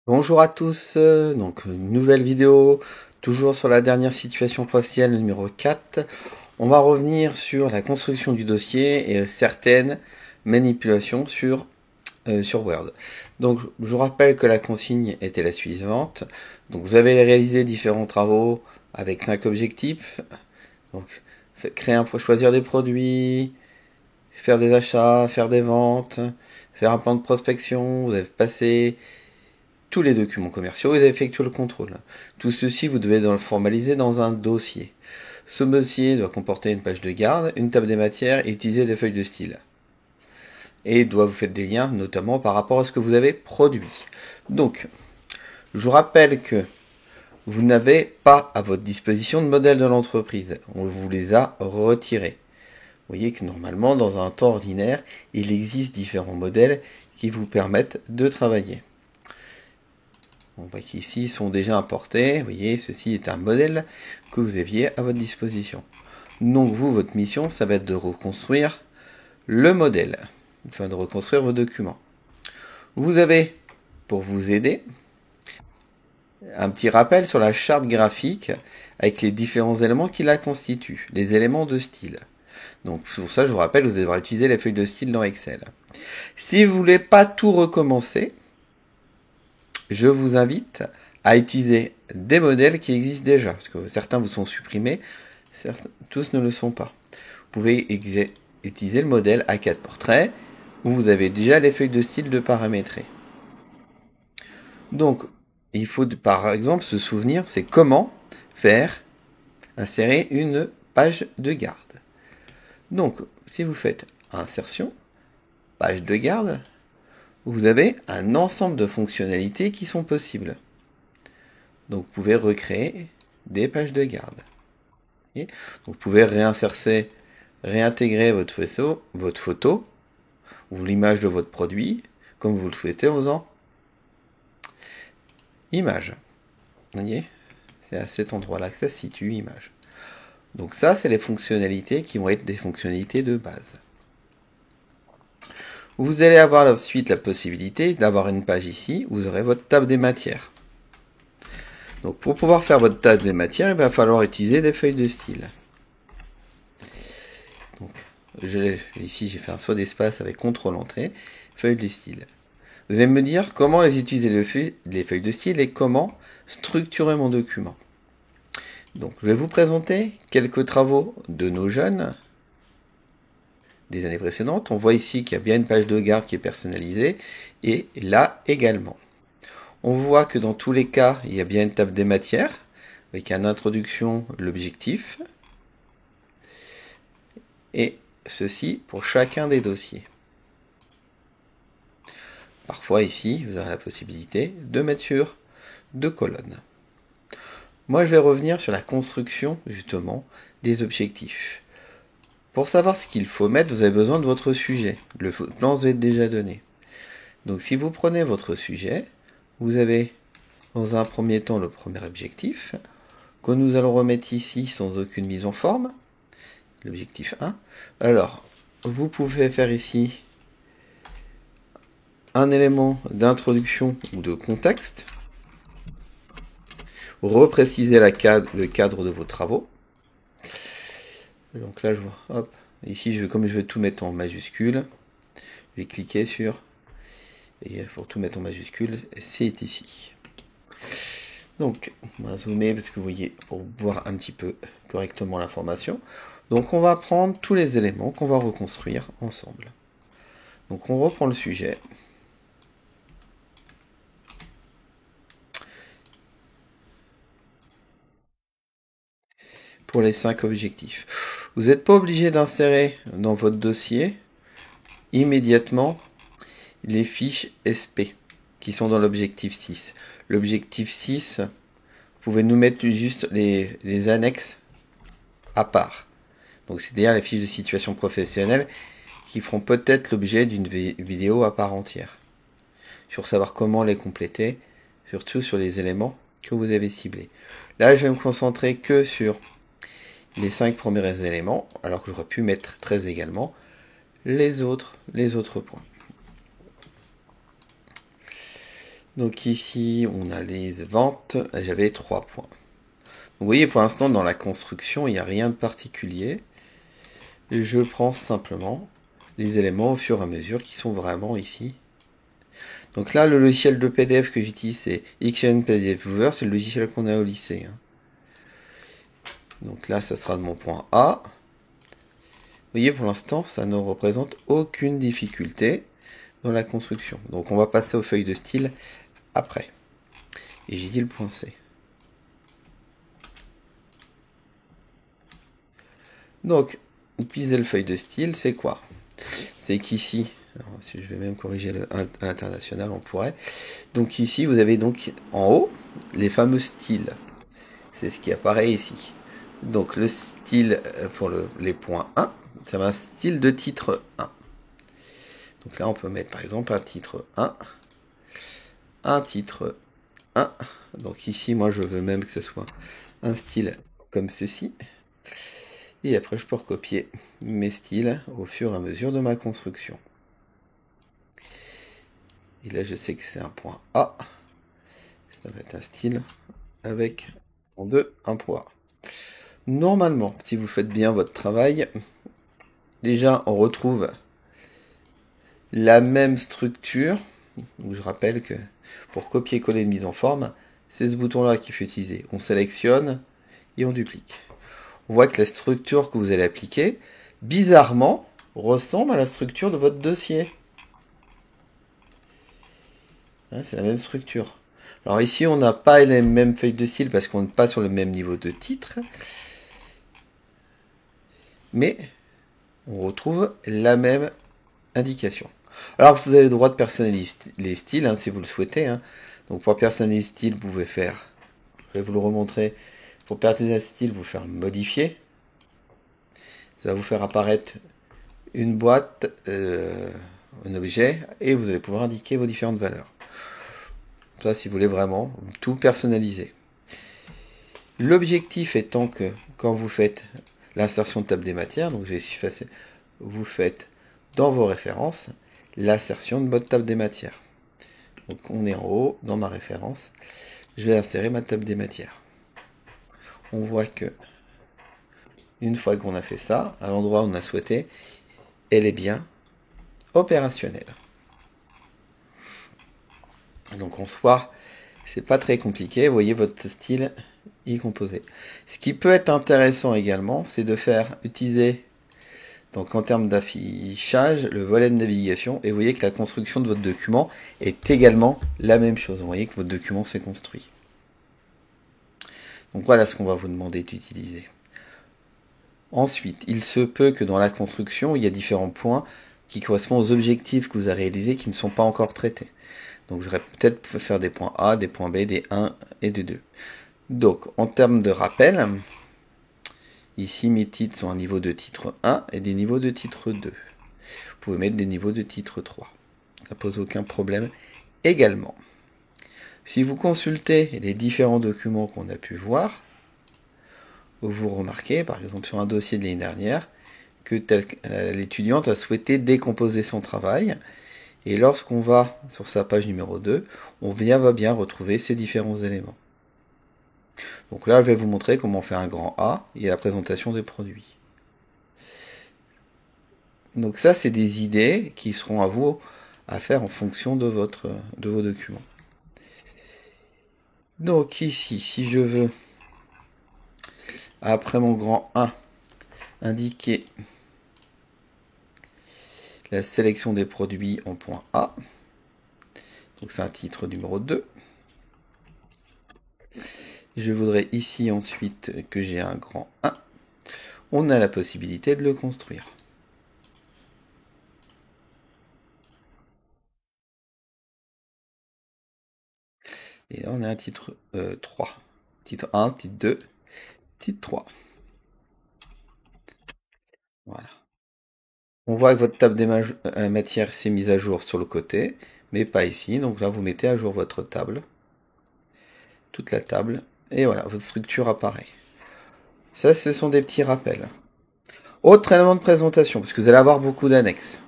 Bonjour à tous, donc une nouvelle vidéo, toujours sur la dernière situation professionnelle numéro 4. On va revenir sur la construction du dossier et certaines manipulations sur Word. Donc je vous rappelle que la consigne était la suivante. Donc vous avez réalisé différents travaux avec 5 objectifs. Donc choisir des produits, faire des achats, faire des ventes, faire un plan de prospection, vous avez passé tous les documents commerciaux et effectuer le contrôle. Tout ceci, vous devez le formaliser dans un dossier. Ce dossier doit comporter une page de garde, une table des matières et utiliser des feuilles de style. Et doit vous faire des liens, notamment par rapport à ce que vous avez produit. Donc, je vous rappelle que vous n'avez pas à votre disposition de modèle de l'entreprise. On vous les a retirés. Vous voyez que normalement, dans un temps ordinaire, il existe différents modèles qui vous permettent de travailler. On voit qu'ici, ils sont déjà importés. Vous voyez, ceci est un modèle que vous aviez à votre disposition. Donc vous, votre mission, ça va être de reconstruire le modèle, enfin de reconstruire vos documents. Vous avez, pour vous aider, un petit rappel sur la charte graphique avec les différents éléments qui la constituent, les éléments de style. Donc pour ça, je vous rappelle, vous devrez utiliser les feuilles de style dans Excel. Si vous ne voulez pas tout recommencer, je vous invite à utiliser des modèles qui existent déjà, parce que certains vous sont supprimés, tous ne le sont pas. Vous pouvez utiliser le modèle A4 portrait, où vous avez déjà les feuilles de style de paramétrer. Donc, il faut par exemple se souvenir, c'est comment faire insérer une page de garde. Donc, si vous faites insertion, page de garde, vous avez un ensemble de fonctionnalités qui sont possibles. Donc vous pouvez recréer des pages de garde. Donc, vous pouvez réintégrer votre photo ou l'image de votre produit comme vous le souhaitez en faisant image. Vous voyez, c'est à cet endroit-là que ça se situe, image. Donc ça, c'est les fonctionnalités qui vont être des fonctionnalités de base. Vous allez avoir ensuite la possibilité d'avoir une page ici où vous aurez votre table des matières. Donc pour pouvoir faire votre table des matières, il va falloir utiliser des feuilles de style. Donc ici j'ai fait un saut d'espace avec CTRL entrée, feuilles de style. Vous allez me dire comment les utiliser les feuilles de style et comment structurer mon document. Donc je vais vous présenter quelques travaux de nos jeunes des années précédentes. On voit ici qu'il y a bien une page de garde qui est personnalisée et là également. On voit que dans tous les cas, il y a bien une table des matières avec une introduction, l'objectif et ceci pour chacun des dossiers. Parfois ici, vous aurez la possibilité de mettre sur 2 colonnes. Moi, je vais revenir sur la construction justement des objectifs. Pour savoir ce qu'il faut mettre, vous avez besoin de votre sujet. Le plan vous est déjà donné. Donc si vous prenez votre sujet, vous avez dans un premier temps le premier objectif, que nous allons remettre ici sans aucune mise en forme, l'objectif 1. Alors, vous pouvez faire ici un élément d'introduction ou de contexte, repréciser le cadre de vos travaux. Donc là, je vois, hop, ici, comme je vais tout mettre en majuscule, je vais cliquer sur, et pour tout mettre en majuscule, c'est ici. Donc, on va zoomer parce que vous voyez, pour voir un petit peu correctement l'information. Donc, on va prendre tous les éléments qu'on va reconstruire ensemble. Donc, on reprend le sujet. Pour les 5 objectifs. Vous n'êtes pas obligé d'insérer dans votre dossier immédiatement les fiches SP qui sont dans l'objectif 6. L'objectif 6, vous pouvez nous mettre juste les annexes à part. Donc c'est-à-dire les fiches de situation professionnelle qui feront peut-être l'objet d'une vidéo à part entière. Sur savoir comment les compléter, surtout sur les éléments que vous avez ciblés. Là, je vais me concentrer que sur les 5 premiers éléments, alors que j'aurais pu mettre 13 également, les autres points. Donc ici, on a les ventes. J'avais 3 points. Vous voyez, pour l'instant, dans la construction, il n'y a rien de particulier. Et je prends simplement les éléments au fur et à mesure qui sont vraiment ici. Donc là, le logiciel de PDF que j'utilise, c'est Xgen PDF Viewer. C'est le logiciel qu'on a au lycée. Donc là, ça sera de mon point A. Vous voyez, pour l'instant, ça ne représente aucune difficulté dans la construction. Donc on va passer aux feuilles de style après. Et j'ai dit le point C. Donc, utiliser le feuille de style, c'est quoi? C'est qu'ici, si je vais même corriger à l'international, on pourrait. Donc ici, vous avez donc en haut les fameux styles. C'est ce qui apparaît ici. Donc le style pour les points 1, c'est un style de titre 1. Donc là, on peut mettre par exemple un titre 1, un titre 1. Donc ici, moi, je veux même que ce soit un style comme ceci. Et après, je peux recopier mes styles au fur et à mesure de ma construction. Et là, je sais que c'est un point A. Ça va être un style avec en 2 un point A. Normalement, si vous faites bien votre travail, déjà, on retrouve la même structure. Donc, je rappelle que pour copier-coller une mise en forme, c'est ce bouton-là qu'il faut utiliser. On sélectionne et on duplique. On voit que la structure que vous allez appliquer, bizarrement, ressemble à la structure de votre dossier. C'est la même structure. Alors ici, on n'a pas les mêmes feuilles de style parce qu'on n'est pas sur le même niveau de titre. Mais on retrouve la même indication. Alors vous avez le droit de personnaliser les styles si vous le souhaitez. Donc pour personnaliser les styles, vous pouvez faire, je vais vous le remontrer, pour personnaliser le style, vous faire modifier. Ça va vous faire apparaître une boîte, un objet, et vous allez pouvoir indiquer vos différentes valeurs. Ça, si vous voulez vraiment tout personnaliser. L'objectif étant que quand vous faites l'insertion de table des matières, donc je vais effacer, vous faites dans vos références l'insertion de votre table des matières. Donc on est en haut dans ma référence, je vais insérer ma table des matières. On voit que une fois qu'on a fait ça, à l'endroit où on a souhaité, elle est bien opérationnelle. Donc en soi, c'est pas très compliqué, vous voyez votre style y composé. Ce qui peut être intéressant également, c'est de faire utiliser, donc en termes d'affichage, le volet de navigation, et vous voyez que la construction de votre document est également la même chose. Vous voyez que votre document s'est construit. Donc voilà ce qu'on va vous demander d'utiliser. Ensuite, il se peut que dans la construction, il y a différents points qui correspondent aux objectifs que vous avez réalisés qui ne sont pas encore traités. Donc vous aurez peut-être faire des points A, des points B, des 1 et des 2. Donc en termes de rappel, ici mes titres sont un niveau de titre 1 et des niveaux de titre 2. Vous pouvez mettre des niveaux de titre 3. Ça pose aucun problème également. Si vous consultez les différents documents qu'on a pu voir, vous remarquez, par exemple sur un dossier de l'année dernière, que l'étudiante a souhaité décomposer son travail. Et lorsqu'on va sur sa page numéro 2, on va bien retrouver ces différents éléments. Donc là, je vais vous montrer comment faire un grand A et la présentation des produits. Donc ça, c'est des idées qui seront à vous à faire en fonction de vos documents. Donc ici, si je veux, après mon grand A, indiquer la sélection des produits en point A, donc c'est un titre numéro 2. Je voudrais ici ensuite que j'ai un grand 1. On a la possibilité de le construire. Et là, on a un titre 3. Titre 1, titre 2, titre 3. Voilà. On voit que votre table des matières s'est mise à jour sur le côté, mais pas ici. Donc là, vous mettez à jour votre table. Toute la table. Et voilà, votre structure apparaît. Ça, ce sont des petits rappels. Autre élément de présentation, parce que vous allez avoir beaucoup d'annexes.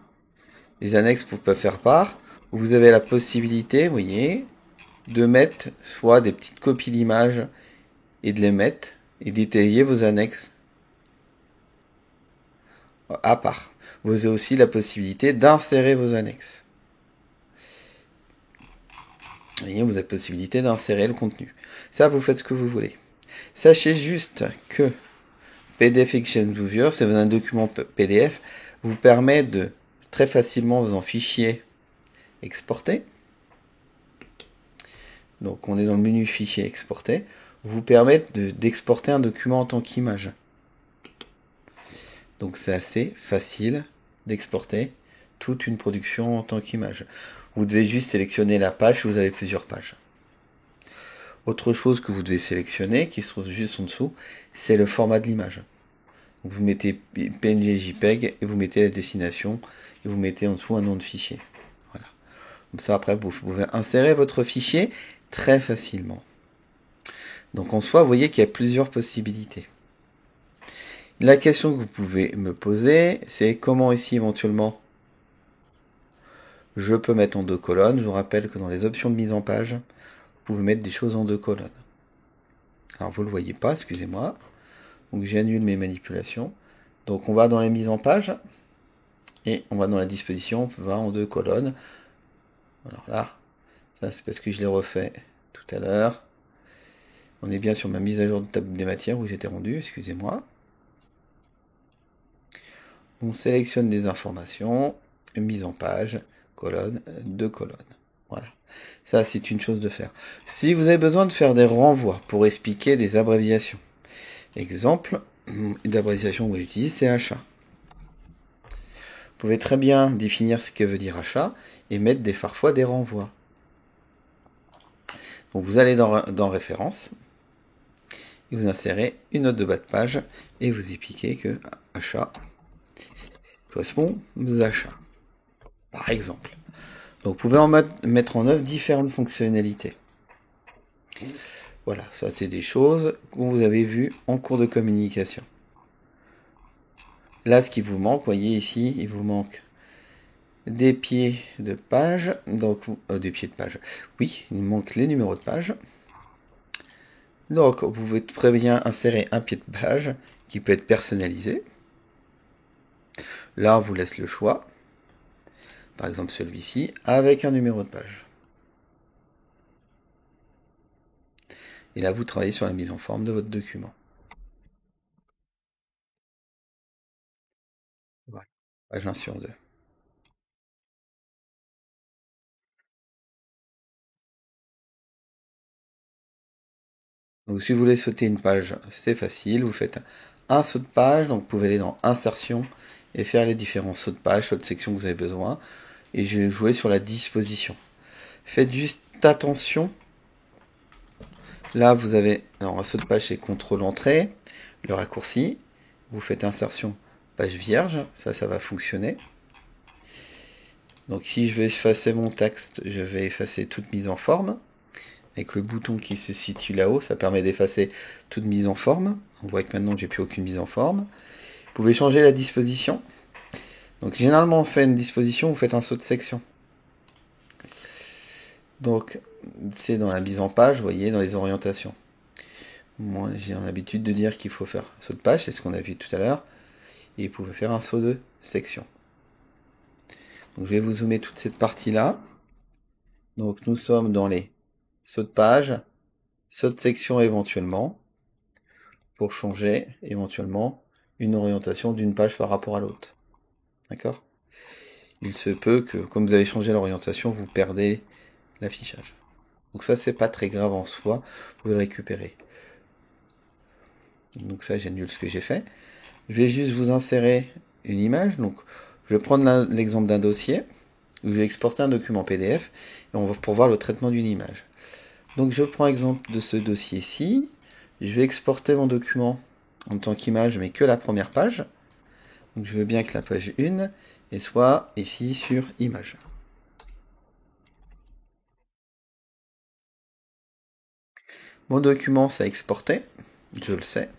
Les annexes, vous pouvez faire part. Vous avez la possibilité, vous voyez, de mettre soit des petites copies d'images et de les mettre et détailler vos annexes à part. Vous avez aussi la possibilité d'insérer vos annexes. Vous voyez, vous avez la possibilité d'insérer le contenu. Ça, vous faites ce que vous voulez. Sachez juste que PDF Exchange Viewer, c'est un document PDF, vous permet de très facilement, en fichier, exporter. Donc on est dans le menu fichier exporter, vous permet d'exporter un document en tant qu'image. Donc c'est assez facile d'exporter toute une production en tant qu'image. Vous devez juste sélectionner la page si vous avez plusieurs pages. Autre chose que vous devez sélectionner, qui se trouve juste en dessous, c'est le format de l'image. Vous mettez PNG JPEG et vous mettez la destination et vous mettez en dessous un nom de fichier. Voilà. Comme ça après vous pouvez insérer votre fichier très facilement. Donc en soi, vous voyez qu'il y a plusieurs possibilités. La question que vous pouvez me poser, c'est comment ici éventuellement je peux mettre en 2 colonnes. Je vous rappelle que dans les options de mise en page, vous pouvez mettre des choses en 2 colonnes. Alors vous ne le voyez pas, excusez-moi. Donc j'annule mes manipulations. Donc on va dans les mises en page et on va dans la disposition, on va en 2 colonnes. Alors là, ça c'est parce que je l'ai refait tout à l'heure. On est bien sur ma mise à jour de table des matières où j'étais rendu, excusez-moi. On sélectionne des informations, mise en page, colonne, 2 colonnes. Voilà. Ça, c'est une chose de faire. Si vous avez besoin de faire des renvois pour expliquer des abréviations, exemple, une abréviation que j'utilise, c'est achat. Vous pouvez très bien définir ce que veut dire achat et mettre parfois des renvois. Donc vous allez dans référence, et vous insérez une note de bas de page et vous expliquez que achat correspond aux achats, par exemple. Donc vous pouvez mettre en œuvre différentes fonctionnalités. Voilà, ça c'est des choses que vous avez vues en cours de communication. Là, ce qui vous manque, voyez ici, il vous manque des pieds de page. Donc, des pieds de page. Oui, il manque les numéros de page. Donc, vous pouvez très bien insérer un pied de page qui peut être personnalisé. Là, on vous laisse le choix. Par exemple, celui-ci, avec un numéro de page. Et là, vous travaillez sur la mise en forme de votre document. Voilà, page 1 sur 2. Donc si vous voulez sauter une page, c'est facile, vous faites un saut de page, donc vous pouvez aller dans Insertion et faire les différents sauts de page, sauts de section que vous avez besoin, et je vais jouer sur la disposition. Faites juste attention, là vous avez, alors un saut de page c'est CTRL Entrée, le raccourci, vous faites Insertion, page vierge, ça va fonctionner. Donc si je vais effacer mon texte, je vais effacer toute mise en forme. Avec le bouton qui se situe là-haut, ça permet d'effacer toute mise en forme. On voit que maintenant j'ai plus aucune mise en forme. Vous pouvez changer la disposition. Donc généralement on fait une disposition, vous faites un saut de section. Donc c'est dans la mise en page, vous voyez, dans les orientations. Moi j'ai l'habitude de dire qu'il faut faire un saut de page, c'est ce qu'on a vu tout à l'heure. Et vous pouvez faire un saut de section. Donc je vais vous zoomer toute cette partie-là. Donc nous sommes dans les sauts de page, saut de section éventuellement, pour changer éventuellement une orientation d'une page par rapport à l'autre. D'accord? Il se peut que, comme vous avez changé l'orientation, vous perdez l'affichage. Donc ça, c'est pas très grave en soi, vous pouvez le récupérer. Donc ça, j'annule ce que j'ai fait. Je vais juste vous insérer une image. Donc, je vais prendre l'exemple d'un dossier où je vais exporter un document PDF et on va pouvoir voir le traitement d'une image. Donc, je prends l'exemple de ce dossier-ci. Je vais exporter mon document en tant qu'image, mais que la première page. Donc, je veux bien que la page 1 et soit ici sur image. Mon document s'est exporté, je le sais.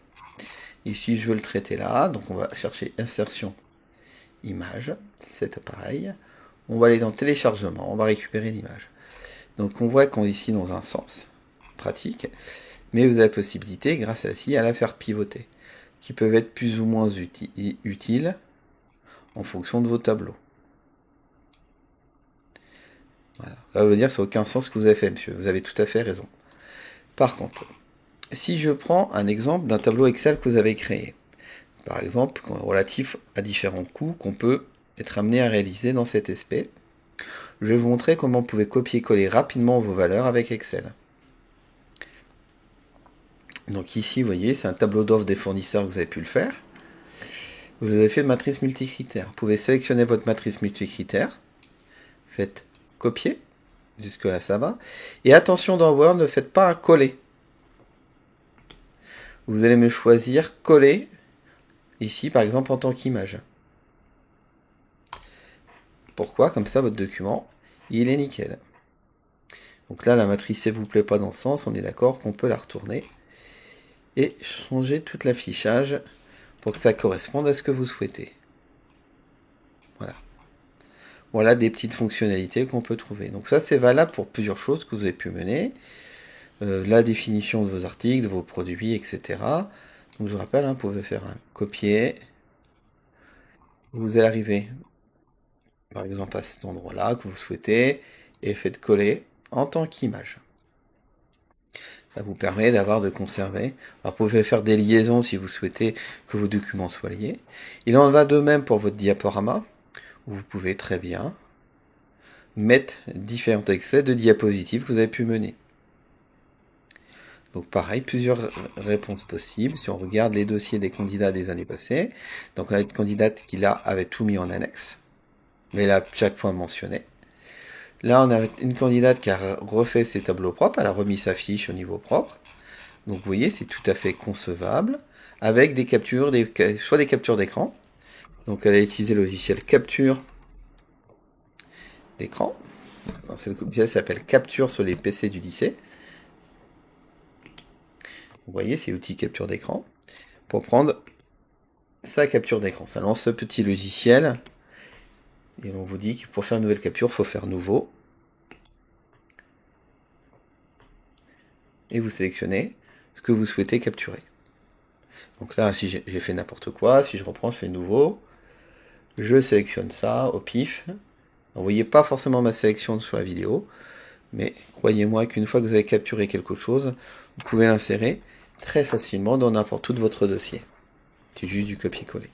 Ici, je veux le traiter là, donc on va chercher insertion, image, c'est pareil. On va aller dans téléchargement, on va récupérer l'image. Donc on voit qu'on est ici dans un sens pratique, mais vous avez la possibilité, grâce à ci, à la faire pivoter, qui peuvent être plus ou moins utiles en fonction de vos tableaux. Voilà. Là, vous allez dire, ça n'a aucun sens ce que vous avez fait, monsieur. Vous avez tout à fait raison. Par contre, si je prends un exemple d'un tableau Excel que vous avez créé, par exemple, relatif à différents coûts qu'on peut être amené à réaliser dans cet SP, je vais vous montrer comment vous pouvez copier-coller rapidement vos valeurs avec Excel. Donc ici, vous voyez, c'est un tableau d'offres des fournisseurs que vous avez pu le faire. Vous avez fait une matrice multicritère. Vous pouvez sélectionner votre matrice multicritère. Faites copier. Jusque là, ça va. Et attention dans Word, ne faites pas un coller. Vous allez me choisir coller. Ici, par exemple, en tant qu'image. Pourquoi? Comme ça, votre document, il est nickel. Donc là, la matrice ne vous plaît pas dans ce sens. On est d'accord qu'on peut la retourner. Et changer tout l'affichage pour que ça corresponde à ce que vous souhaitez. Voilà. Voilà des petites fonctionnalités qu'on peut trouver. Donc ça, c'est valable pour plusieurs choses que vous avez pu mener. La définition de vos articles, de vos produits, etc. Donc je rappelle, vous pouvez faire un copier. Vous allez arriver, par exemple, à cet endroit-là que vous souhaitez, et faites coller en tant qu'image. Ça vous permet de conserver. Alors, vous pouvez faire des liaisons si vous souhaitez que vos documents soient liés. Il en va de même pour votre diaporama, où vous pouvez très bien mettre différents excès de diapositives que vous avez pu mener. Donc pareil, plusieurs réponses possibles. Si on regarde les dossiers des candidats des années passées, donc on a une candidate qui là avait tout mis en annexe, mais là chaque fois mentionné. Là, on a une candidate qui a refait ses tableaux propres, elle a remis sa fiche au niveau propre. Donc vous voyez, c'est tout à fait concevable, avec des captures, soit des captures d'écran. Donc elle a utilisé le logiciel capture d'écran. Ce logiciel s'appelle Capture sur les PC du lycée. Vous voyez, c'est l'outil capture d'écran. Pour prendre sa capture d'écran, ça lance ce petit logiciel. Et on vous dit que pour faire une nouvelle capture, il faut faire nouveau. Et vous sélectionnez ce que vous souhaitez capturer. Donc là, si j'ai fait n'importe quoi, si je reprends, je fais nouveau. Je sélectionne ça au pif. Vous voyez pas forcément ma sélection sur la vidéo, mais croyez-moi qu'une fois que vous avez capturé quelque chose, vous pouvez l'insérer très facilement dans n'importe où de votre dossier. C'est juste du copier-coller.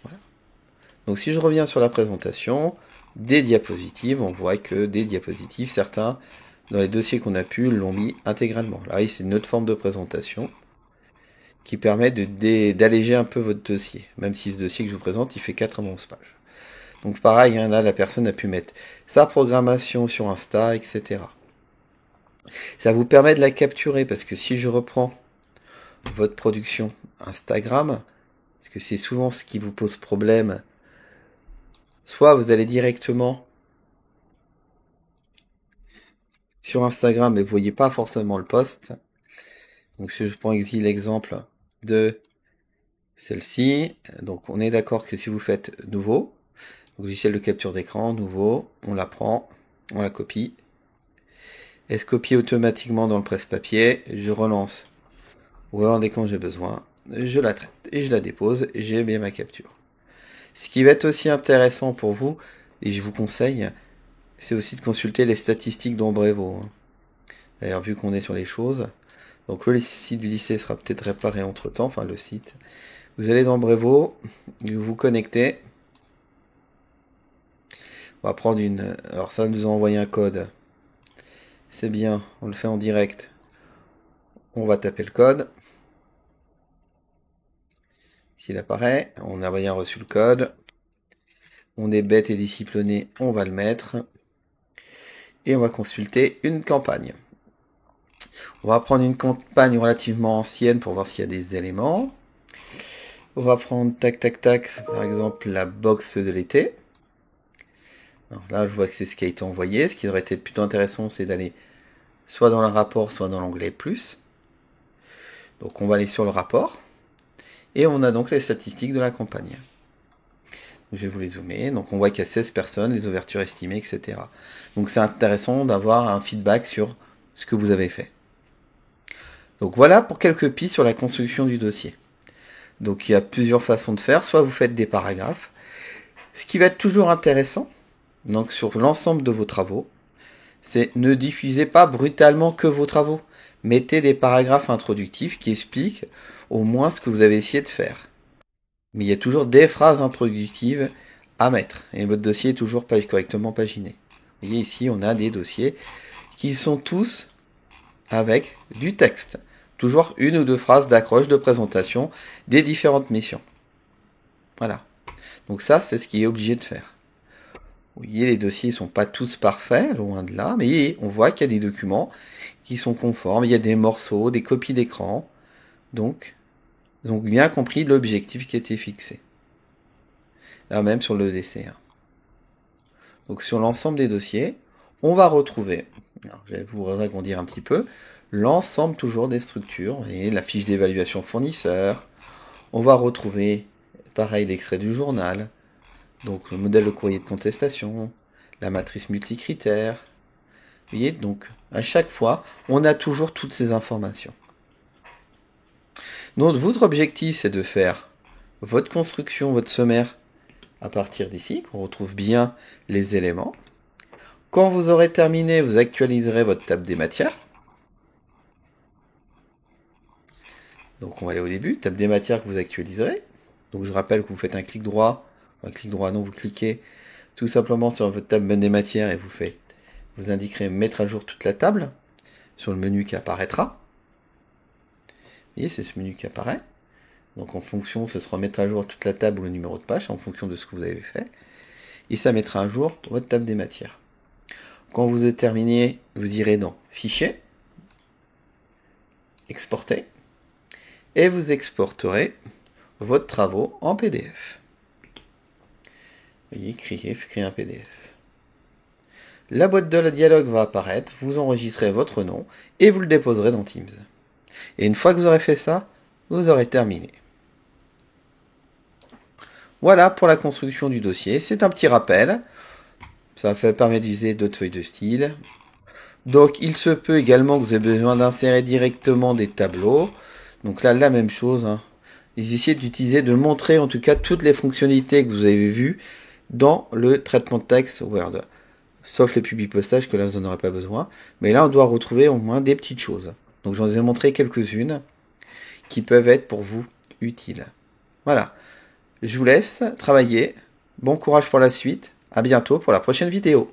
Voilà. Donc si je reviens sur la présentation, des diapositives, on voit que des diapositives, certains, dans les dossiers qu'on a pu, l'ont mis intégralement. Là, c'est une autre forme de présentation qui permet d'alléger un peu votre dossier. Même si ce dossier que je vous présente, il fait 91 pages. Donc pareil, là, la personne a pu mettre sa programmation sur Insta, etc. Ça vous permet de la capturer, parce que si je reprends votre production Instagram, parce que c'est souvent ce qui vous pose problème, soit vous allez directement sur Instagram et vous voyez pas forcément le post. Donc si je prends ici l'exemple de celle-ci, donc on est d'accord que si vous faites nouveau, logiciel de capture d'écran, nouveau, on la prend, on la copie. Elle se copie automatiquement dans le presse-papier, je relance Word et quand j'ai besoin, je la traite et je la dépose et j'ai bien ma capture. Ce qui va être aussi intéressant pour vous, et je vous conseille, c'est aussi de consulter les statistiques d'Ombrèvo. D'ailleurs, vu qu'on est sur les choses, donc le site du lycée sera peut-être réparé entre temps, enfin le site. Vous allez dans Ombrèvo, vous vous connectez. On va prendre une. Alors ça nous a envoyé un code. C'est bien, on le fait en direct. On va taper le code. S'il apparaît, on a bien reçu le code. On est bête et discipliné, on va le mettre. Et on va consulter une campagne. On va prendre une campagne relativement ancienne pour voir s'il y a des éléments. On va prendre tac tac tac, par exemple la box de l'été. Alors là, je vois que c'est ce qui a été envoyé. Ce qui aurait été plutôt intéressant, c'est d'aller soit dans le rapport, soit dans l'onglet plus. Donc on va aller sur le rapport. Et on a donc les statistiques de la campagne. Je vais vous les zoomer. Donc on voit qu'il y a 16 personnes, les ouvertures estimées, etc. Donc c'est intéressant d'avoir un feedback sur ce que vous avez fait. Donc voilà pour quelques pistes sur la construction du dossier. Donc il y a plusieurs façons de faire. Soit vous faites des paragraphes. Ce qui va être toujours intéressant, donc sur l'ensemble de vos travaux, c'est ne diffusez pas brutalement que vos travaux. Mettez des paragraphes introductifs qui expliquent au moins ce que vous avez essayé de faire. Mais il y a toujours des phrases introductives à mettre. Et votre dossier est toujours correctement paginé. Vous voyez ici, on a des dossiers qui sont tous avec du texte. Toujours une ou deux phrases d'accroche, de présentation des différentes missions. Voilà. Donc ça, c'est ce qui est obligé de faire. Vous voyez, les dossiers ne sont pas tous parfaits, loin de là, mais on voit qu'il y a des documents qui sont conformes, il y a des morceaux, des copies d'écran. Donc bien compris l'objectif qui a été fixé. Là même sur le DC. Donc sur l'ensemble des dossiers, on va retrouver, alors je vais vous agrandir un petit peu, l'ensemble toujours des structures, et la fiche d'évaluation fournisseur. On va retrouver, pareil, l'extrait du journal, donc le modèle de courrier de contestation, la matrice multicritère. Vous voyez, donc à chaque fois, on a toujours toutes ces informations. Donc votre objectif, c'est de faire votre construction, votre sommaire à partir d'ici, qu'on retrouve bien les éléments. Quand vous aurez terminé, vous actualiserez votre table des matières. Donc on va aller au début, table des matières que vous actualiserez. Donc je rappelle que vous faites un clic droit, non, vous cliquez tout simplement sur votre table des matières et vous indiquerez mettre à jour toute la table sur le menu qui apparaîtra. Vous voyez, c'est ce menu qui apparaît. Donc en fonction, ce sera mettre à jour toute la table ou le numéro de page en fonction de ce que vous avez fait. Et ça mettra à jour votre table des matières. Quand vous êtes terminé, vous irez dans Fichier, Exporter, et vous exporterez votre travaux en PDF. Vous voyez, créer un PDF. La boîte de dialogue va apparaître, vous enregistrez votre nom et vous le déposerez dans Teams. Et une fois que vous aurez fait ça, vous aurez terminé. Voilà pour la construction du dossier. C'est un petit rappel. Ça permet d'utiliser d'autres feuilles de style. Donc il se peut également que vous ayez besoin d'insérer directement des tableaux. Donc là, la même chose. Essayez d'utiliser, de montrer en tout cas toutes les fonctionnalités que vous avez vues dans le traitement de texte Word. Sauf les publipostages que là, vous n'en aurez pas besoin. Mais là, on doit retrouver au moins des petites choses. Donc j'en ai montré quelques-unes qui peuvent être pour vous utiles. Voilà. Je vous laisse travailler. Bon courage pour la suite. À bientôt pour la prochaine vidéo.